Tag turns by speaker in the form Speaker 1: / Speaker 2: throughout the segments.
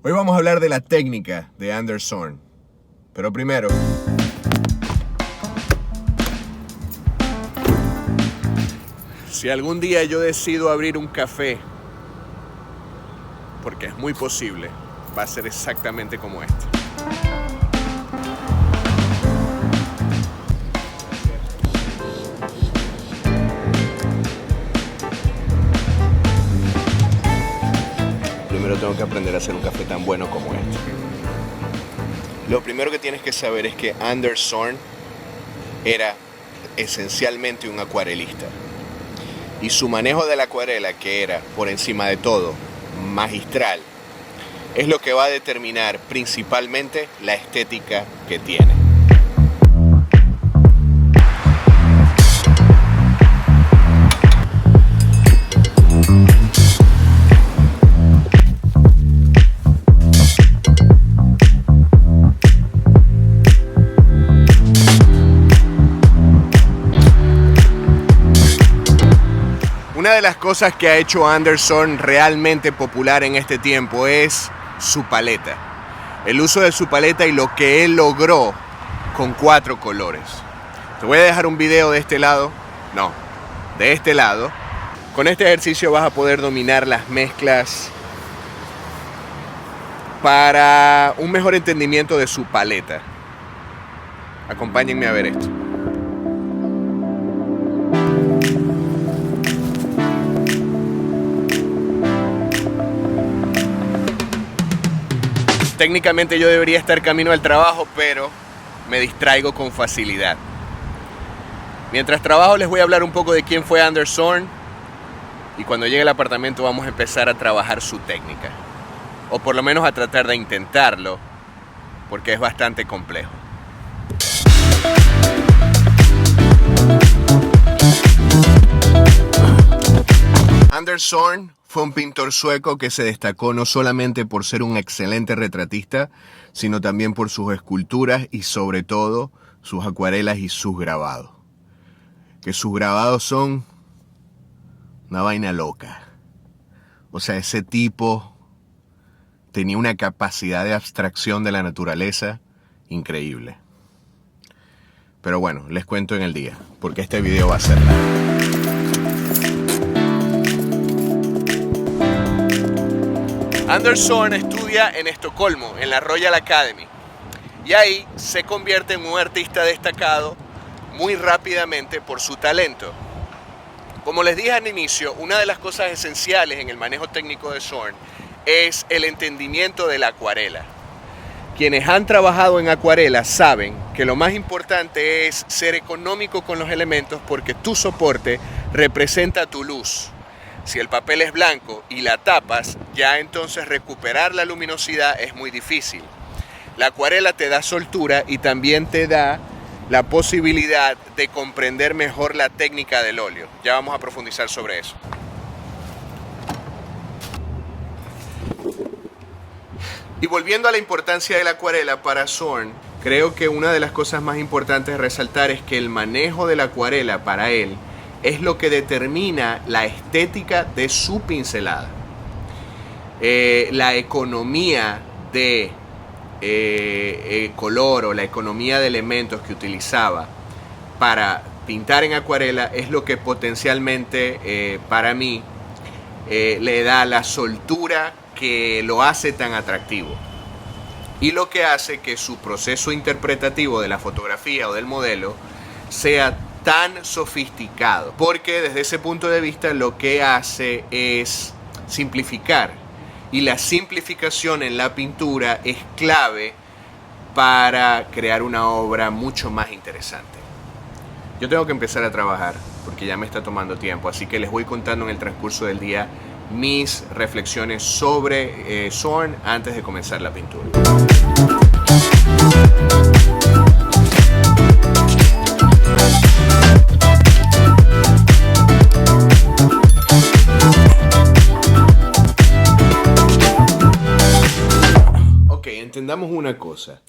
Speaker 1: Hoy vamos a hablar de la técnica de Anders Zorn. Pero primero, si algún día yo decido abrir un café, porque es muy posible, va a ser exactamente como este. Primero tengo que aprender a hacer un café tan bueno como este. Lo primero que tienes que saber es que Anders Zorn era esencialmente un acuarelista. Y su manejo de la acuarela, que era, por encima de todo, magistral, es lo que va a determinar principalmente la estética que tiene. Una de las cosas que ha hecho Anders Zorn realmente popular en este tiempo es su paleta. El uso de su paleta y lo que él logró con 4 colores. Te voy a dejar un video de este lado. No, de este lado. Con este ejercicio vas a poder dominar las mezclas para un mejor entendimiento de su paleta. Acompáñenme a ver esto. Técnicamente yo debería estar camino al trabajo, pero me distraigo con facilidad. Mientras trabajo les voy a hablar un poco de quién fue Anders Zorn y cuando llegue al apartamento vamos a empezar a trabajar su técnica. O por lo menos a tratar de intentarlo, porque es bastante complejo. Anders Zorn fue un pintor sueco que se destacó no solamente por ser un excelente retratista, sino también por sus esculturas y sobre todo sus acuarelas y sus grabados. Que sus grabados son una vaina loca. O sea, ese tipo tenía una capacidad de abstracción de la naturaleza increíble. Pero bueno, les cuento en el día, porque este video va a ser largo. Anders Zorn estudia en Estocolmo, en la Royal Academy, y ahí se convierte en un artista destacado muy rápidamente por su talento. Como les dije al inicio, una de las cosas esenciales en el manejo técnico de Zorn es el entendimiento de la acuarela. Quienes han trabajado en acuarela saben que lo más importante es ser económico con los elementos porque tu soporte representa tu luz. Si el papel es blanco y la tapas, ya entonces recuperar la luminosidad es muy difícil. La acuarela te da soltura y también te da la posibilidad de comprender mejor la técnica del óleo. Ya vamos a profundizar sobre eso. Y volviendo a la importancia de la acuarela para Zorn, creo que una de las cosas más importantes de resaltar es que el manejo de la acuarela para él es lo que determina la estética de su pincelada. La economía de color o la economía de elementos que utilizaba para pintar en acuarela es lo que potencialmente para mí le da la soltura que lo hace tan atractivo y lo que hace que su proceso interpretativo de la fotografía o del modelo sea tan sofisticado, porque desde ese punto de vista lo que hace es simplificar, y la simplificación en la pintura es clave para crear una obra mucho más interesante. Yo tengo que empezar a trabajar porque ya me está tomando tiempo, así que les voy contando en el transcurso del día mis reflexiones sobre Zorn antes de comenzar la pintura. Entendamos una cosa.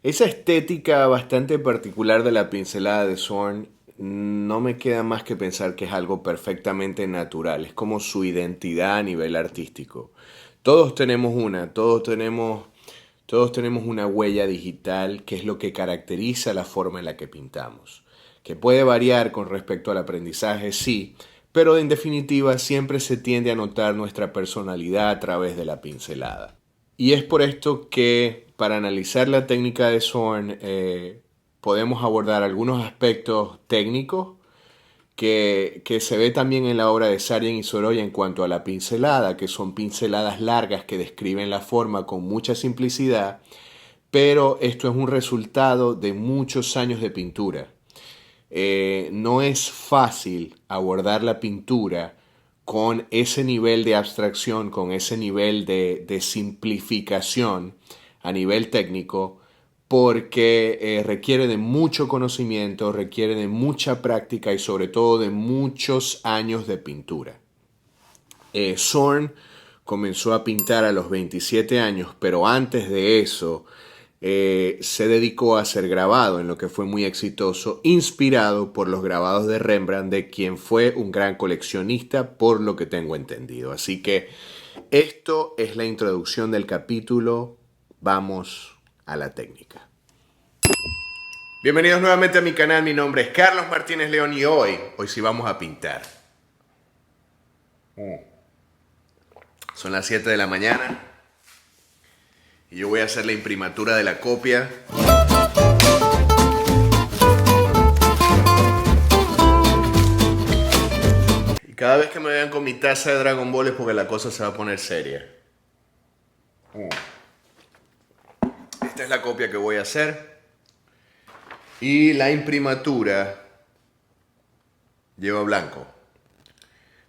Speaker 1: Esa estética bastante particular de la pincelada de Zorn no me queda más que pensar que es algo perfectamente natural. Es como su identidad a nivel artístico. Todos tenemos una huella digital que es lo que caracteriza la forma en la que pintamos, que puede variar con respecto al aprendizaje, sí, pero en definitiva siempre se tiende a notar nuestra personalidad a través de la pincelada. Y es por esto que para analizar la técnica de Zorn podemos abordar algunos aspectos técnicos que se ve también en la obra de Sargent y Sorolla en cuanto a la pincelada, que son pinceladas largas que describen la forma con mucha simplicidad, pero esto es un resultado de muchos años de pintura. No es fácil abordar la pintura con ese nivel de abstracción, con ese nivel de simplificación a nivel técnico, porque requiere de mucho conocimiento, requiere de mucha práctica y sobre todo de muchos años de pintura. Zorn comenzó a pintar a los 27 años, pero antes de eso se dedicó a hacer grabado, en lo que fue muy exitoso, inspirado por los grabados de Rembrandt, de quien fue un gran coleccionista, por lo que tengo entendido. Así que esto es la introducción del capítulo. Vamos a la técnica. Bienvenidos nuevamente a mi canal. Mi nombre es Carlos Martínez León y hoy sí vamos a pintar. Son las 7 de la mañana. Y yo voy a hacer la imprimatura de la copia. Y cada vez que me vean con mi taza de Dragon Ball es porque la cosa se va a poner seria. Esta es la copia que voy a hacer. Y la imprimatura lleva blanco.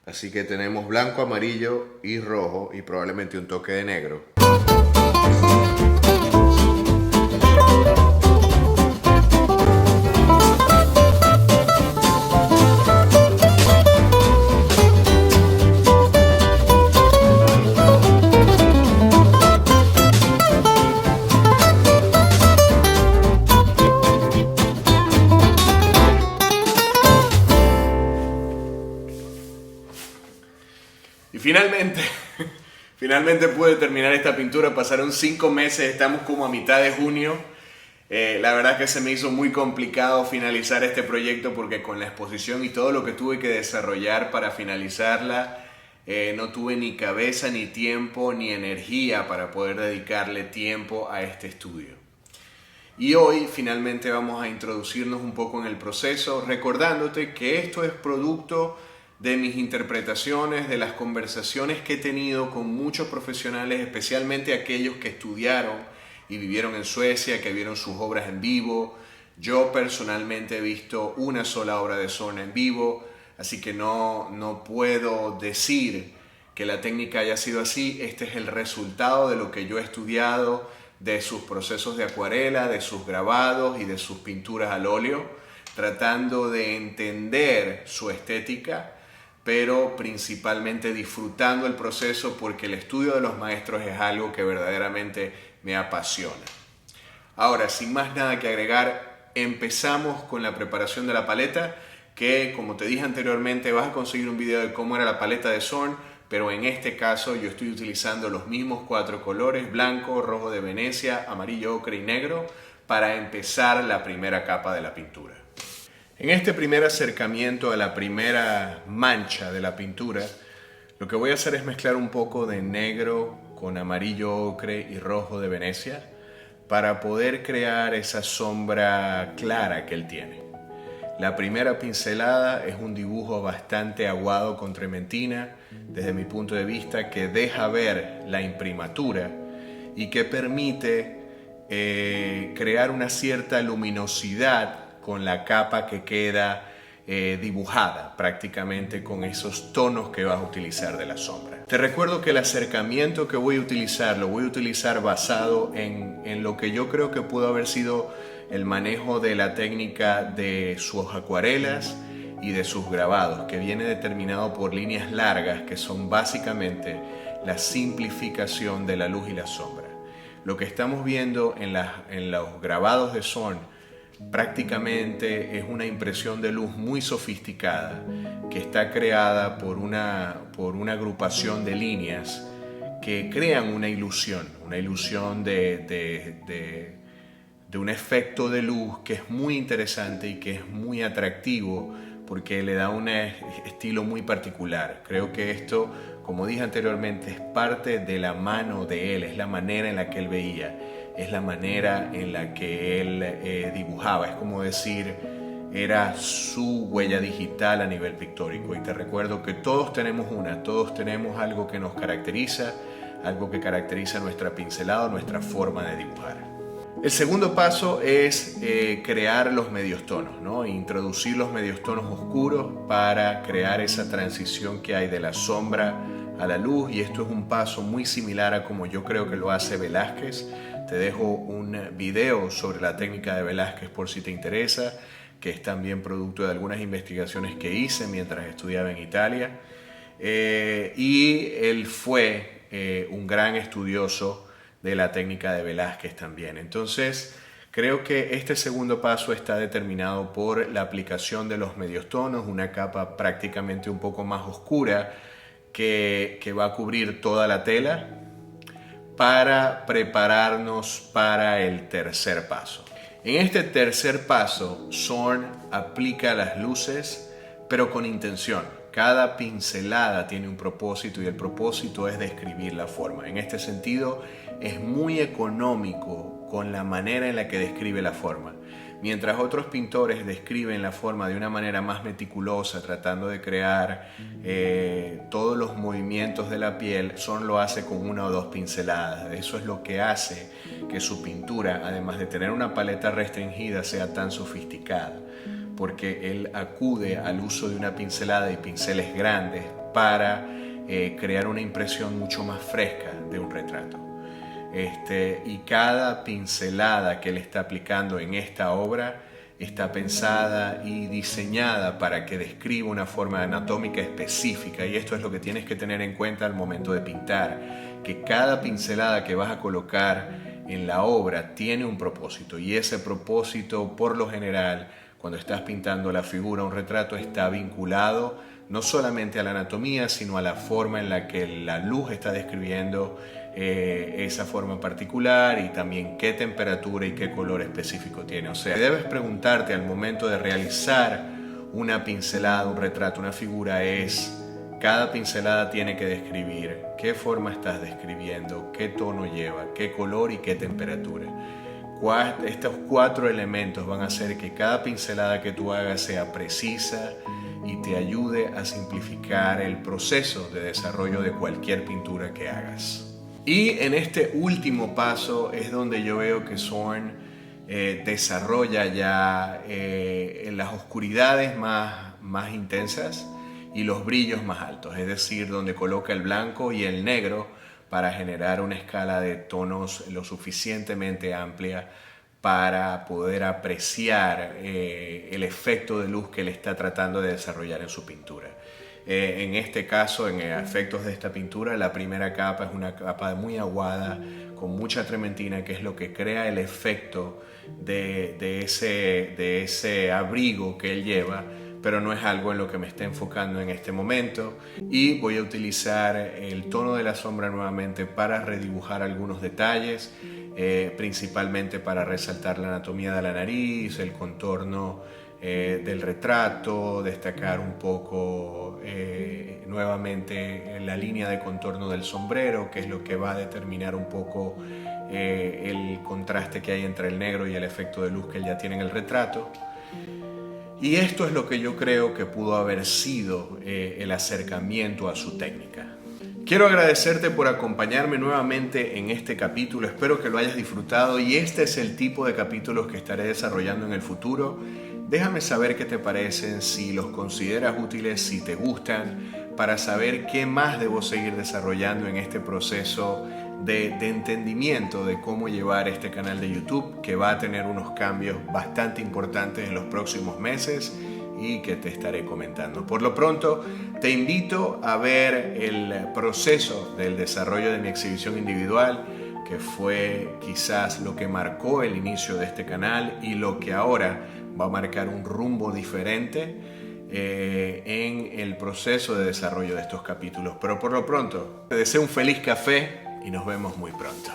Speaker 1: Así que tenemos blanco, amarillo y rojo y probablemente un toque de negro. Y finalmente pude terminar esta pintura. Pasaron 5 meses, estamos como a mitad de junio. La verdad es que se me hizo muy complicado finalizar este proyecto porque con la exposición y todo lo que tuve que desarrollar para finalizarla, no tuve ni cabeza, ni tiempo, ni energía para poder dedicarle tiempo a este estudio. Y hoy finalmente vamos a introducirnos un poco en el proceso, recordándote que esto es producto de mis interpretaciones, de las conversaciones que he tenido con muchos profesionales, especialmente aquellos que estudiaron y vivieron en Suecia, que vieron sus obras en vivo. Yo personalmente he visto una sola obra de Zorn en vivo, así que no puedo decir que la técnica haya sido así. Este es el resultado de lo que yo he estudiado, de sus procesos de acuarela, de sus grabados y de sus pinturas al óleo, tratando de entender su estética, pero principalmente disfrutando el proceso porque el estudio de los maestros es algo que verdaderamente me apasiona. Ahora, sin más nada que agregar, empezamos con la preparación de la paleta, que como te dije anteriormente vas a conseguir un video de cómo era la paleta de Zorn, pero en este caso yo estoy utilizando los mismos 4 colores, blanco, rojo de Venecia, amarillo, ocre y negro, para empezar la primera capa de la pintura. En este primer acercamiento a la primera mancha de la pintura, lo que voy a hacer es mezclar un poco de negro con amarillo, ocre y rojo de Venecia para poder crear esa sombra clara que él tiene. La primera pincelada es un dibujo bastante aguado con trementina, desde mi punto de vista, que deja ver la imprimatura y que permite crear una cierta luminosidad con la capa que queda dibujada prácticamente con esos tonos que vas a utilizar de la sombra. Te recuerdo que el acercamiento que voy a utilizar lo voy a utilizar basado en lo que yo creo que pudo haber sido el manejo de la técnica de sus acuarelas y de sus grabados, que viene determinado por líneas largas que son básicamente la simplificación de la luz y la sombra. Lo que estamos viendo en los grabados de Zorn prácticamente es una impresión de luz muy sofisticada que está creada por una agrupación de líneas que crean una ilusión de un efecto de luz que es muy interesante y que es muy atractivo porque le da un estilo muy particular. Creo que esto, como dije anteriormente, es parte de la mano de él, es la manera en la que él veía, es la manera en la que él dibujaba, es como decir, era su huella digital a nivel pictórico. Y te recuerdo que todos tenemos algo que nos caracteriza, algo que caracteriza nuestra pincelada, nuestra forma de dibujar. El segundo paso es crear los medios tonos, ¿no? Introducir los medios tonos oscuros para crear esa transición que hay de la sombra a la luz, y esto es un paso muy similar a como yo creo que lo hace Velázquez. Te dejo un video sobre la técnica de Velázquez por si te interesa, que es también producto de algunas investigaciones que hice mientras estudiaba en Italia. Y él fue un gran estudioso de la técnica de Velázquez también. Entonces, creo que este segundo paso está determinado por la aplicación de los medios tonos, una capa prácticamente un poco más oscura que va a cubrir toda la tela para prepararnos para el tercer paso. En este tercer paso, Zorn aplica las luces, pero con intención. Cada pincelada tiene un propósito y el propósito es describir la forma. En este sentido, es muy económico con la manera en la que describe la forma. Mientras otros pintores describen la forma de una manera más meticulosa, tratando de crear todos los movimientos de la piel, Zorn lo hace con una o dos pinceladas. Eso es lo que hace que su pintura, además de tener una paleta restringida, sea tan sofisticada, porque él acude al uso de una pincelada y pinceles grandes para crear una impresión mucho más fresca de un retrato. Y cada pincelada que él está aplicando en esta obra está pensada y diseñada para que describa una forma anatómica específica, y esto es lo que tienes que tener en cuenta al momento de pintar, que cada pincelada que vas a colocar en la obra tiene un propósito, y ese propósito, por lo general, cuando estás pintando la figura, un retrato, está vinculado no solamente a la anatomía, sino a la forma en la que la luz está describiendo esa forma particular, y también qué temperatura y qué color específico tiene. O sea, debes preguntarte al momento de realizar una pincelada, un retrato, una figura, cada pincelada tiene que describir qué forma estás describiendo, qué tono lleva, qué color y qué temperatura. Estos 4 elementos van a hacer que cada pincelada que tú hagas sea precisa y te ayude a simplificar el proceso de desarrollo de cualquier pintura que hagas. Y en este último paso es donde yo veo que Zorn desarrolla ya las oscuridades más intensas y los brillos más altos, es decir, donde coloca el blanco y el negro para generar una escala de tonos lo suficientemente amplia para poder apreciar el efecto de luz que él está tratando de desarrollar en su pintura. En este caso, en efectos de esta pintura, la primera capa es una capa muy aguada, con mucha trementina, que es lo que crea el efecto de ese abrigo que él lleva, pero no es algo en lo que me esté enfocando en este momento. Y voy a utilizar el tono de la sombra nuevamente para redibujar algunos detalles, principalmente para resaltar la anatomía de la nariz, el contorno del retrato, destacar un poco nuevamente la línea de contorno del sombrero, que es lo que va a determinar un poco el contraste que hay entre el negro y el efecto de luz que él ya tiene en el retrato. Y esto es lo que yo creo que pudo haber sido el acercamiento a su técnica. Quiero agradecerte por acompañarme nuevamente en este capítulo, espero que lo hayas disfrutado, y este es el tipo de capítulos que estaré desarrollando en el futuro. Déjame saber qué te parecen, si los consideras útiles, si te gustan, para saber qué más debo seguir desarrollando en este proceso de entendimiento de cómo llevar este canal de YouTube, que va a tener unos cambios bastante importantes en los próximos meses y que te estaré comentando. Por lo pronto, te invito a ver el proceso del desarrollo de mi exhibición individual, que fue quizás lo que marcó el inicio de este canal y lo que ahora va a marcar un rumbo diferente. en el proceso de desarrollo de estos capítulos. Pero por lo pronto, te deseo un feliz café y nos vemos muy pronto.